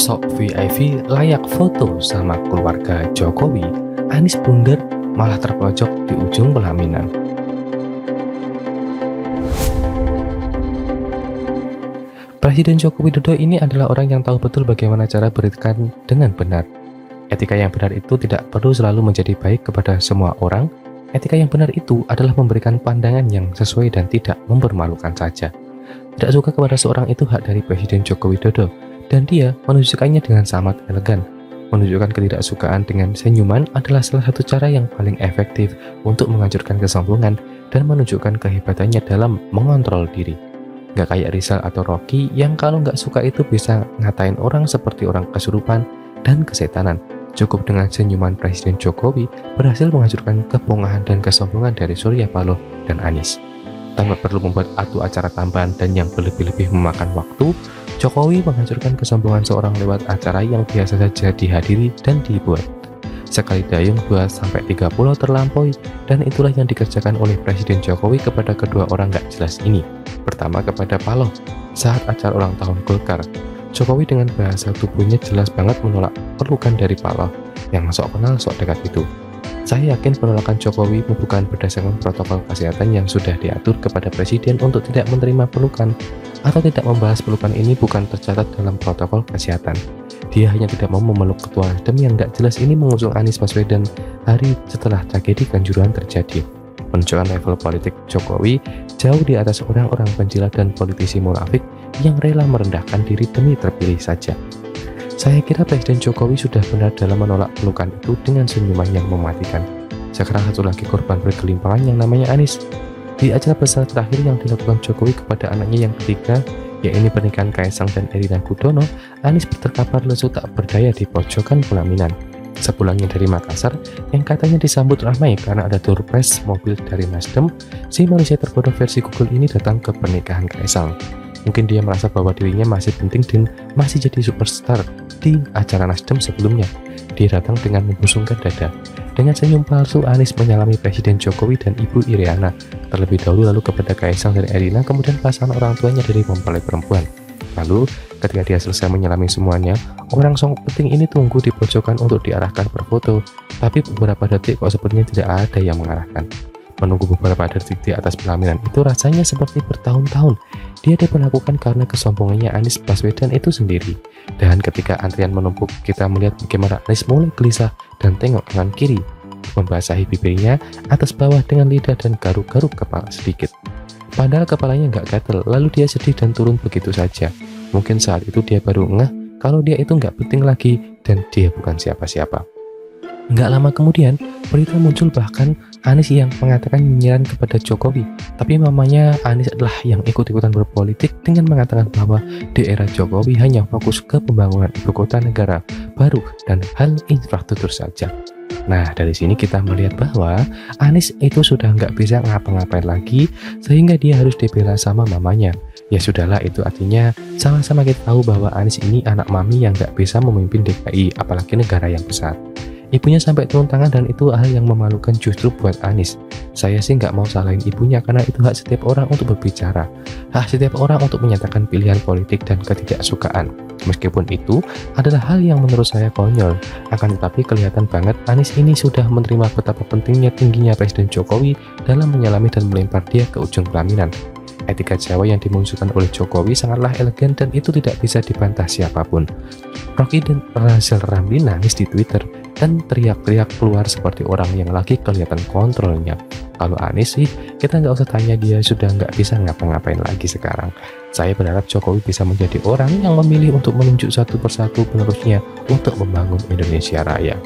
Sok VIP layak foto sama keluarga Jokowi, Anies blunder malah terpojok di ujung pelaminan. Presiden Joko Widodo ini adalah orang yang tahu betul bagaimana cara berikan dengan benar. Etika yang benar itu tidak perlu selalu menjadi baik kepada semua orang. Etika yang benar itu adalah memberikan pandangan yang sesuai dan tidak mempermalukan saja. Tidak suka kepada seorang itu hak dari Presiden Joko Widodo, dan dia menunjukkannya dengan sangat elegan. Menunjukkan ketidaksukaan dengan senyuman adalah salah satu cara yang paling efektif untuk menghancurkan kesombongan dan menunjukkan kehebatannya dalam mengontrol diri. Gak kayak Rizal atau Rocky yang kalau nggak suka itu bisa ngatain orang seperti orang kesurupan dan kesetanan. Cukup dengan senyuman Presiden Jokowi berhasil menghancurkan kepongahan dan kesombongan dari Surya Paloh dan Anies. Tanpa perlu membuat atu acara tambahan dan yang berlebih-lebih memakan waktu, Jokowi menghancurkan kesombongan seorang lewat acara yang biasa saja dihadiri dan dibuat. Sekali dayung 2-3 pulau terlampaui, dan itulah yang dikerjakan oleh Presiden Jokowi kepada kedua orang gak jelas ini. Pertama kepada Paloh, saat acara ulang tahun Golkar. Jokowi dengan bahasa tubuhnya jelas banget menolak pelukan dari Paloh, yang sok kenal sok dekat itu. Saya yakin penolakan Jokowi bukan berdasarkan protokol kesehatan yang sudah diatur kepada Presiden untuk tidak menerima pelukan, atau tidak membahas pelukan ini bukan tercatat dalam protokol kesehatan. Dia hanya tidak mau memeluk ketua Nasdem yang gak jelas ini mengusung Anies Baswedan hari setelah tragedi Kanjuruhan terjadi. Menunjukkan level politik Jokowi jauh di atas orang-orang penjilat dan politisi munafik yang rela merendahkan diri demi terpilih saja. Saya kira Presiden Jokowi sudah benar dalam menolak pelukan itu dengan senyuman yang mematikan. Sekarang satu lagi korban bergelimpangan yang namanya Anies. Di acara besar terakhir yang dilakukan Jokowi kepada anaknya yang ketiga, yaitu pernikahan Kaisang dan Erina Gudono, Anies terkapar lesu tak berdaya di pojokan pelaminan. Sepulangnya dari Makassar, yang katanya disambut ramai karena ada door prize mobil dari Nasdem, si manusia terbodoh versi Google ini datang ke pernikahan Kaisang. Mungkin dia merasa bahwa dirinya masih penting dan masih jadi superstar di acara Nasdem sebelumnya. Dia datang dengan membusungkan dada. Dengan senyum palsu, Anies menyalami Presiden Jokowi dan Ibu Iriana. Terlebih dahulu lalu kepada Kaisang dan Erina, kemudian pasangan orang tuanya dari mempelai perempuan. Lalu, ketika dia selesai menyalami semuanya, orang sangat penting ini tunggu di pojokan untuk diarahkan berfoto. Tapi beberapa detik kok sepertinya tidak ada yang mengarahkan. Menunggu beberapa detik di atas pelaminan itu rasanya seperti bertahun-tahun. Dia diperlakukan karena kesombongannya Anies Baswedan itu sendiri. Dan ketika antrian menumpuk, kita melihat bagaimana Anies mulai gelisah dan tengok kanan kiri, membasahi bibirnya atas bawah dengan lidah dan garuk-garuk kepala sedikit. Padahal kepalanya nggak gatel, lalu dia sedih dan turun begitu saja. Mungkin saat itu dia baru ngeh kalau dia itu nggak penting lagi dan dia bukan siapa-siapa. Nggak lama kemudian, berita muncul bahkan Anies yang mengatakan nyinyiran kepada Jokowi. Tapi mamanya Anies adalah yang ikut-ikutan berpolitik dengan mengatakan bahwa di era Jokowi hanya fokus ke pembangunan ibu kota negara baru dan hal infrastruktur saja. Nah, dari sini kita melihat bahwa Anies itu sudah nggak bisa ngapa-ngapain lagi sehingga dia harus dibela sama mamanya. Ya sudahlah, itu artinya sama-sama kita tahu bahwa Anies ini anak mami yang nggak bisa memimpin DKI, apalagi negara yang besar. Ibunya sampai turun tangan dan itu hal yang memalukan justru buat Anies. Saya sih nggak mau salahin ibunya karena itu hak setiap orang untuk berbicara. Hak setiap orang untuk menyatakan pilihan politik dan ketidaksukaan. Meskipun itu adalah hal yang menurut saya konyol. Akan tetapi kelihatan banget Anies ini sudah menerima betapa pentingnya tingginya Presiden Jokowi dalam menyalami dan melempar dia ke ujung pelaminan. Etika Jawa yang dimunculkan oleh Jokowi sangatlah elegan dan itu tidak bisa dibantah siapapun. Rocky dan Rizal Ramli nangis di Twitter dan teriak-teriak keluar seperti orang yang lagi kelihatan kontrolnya. Kalau Anies sih, kita nggak usah tanya, dia sudah nggak bisa ngapa-ngapain lagi sekarang. Saya berharap Jokowi bisa menjadi orang yang memilih untuk menunjuk satu persatu penerusnya untuk membangun Indonesia Raya.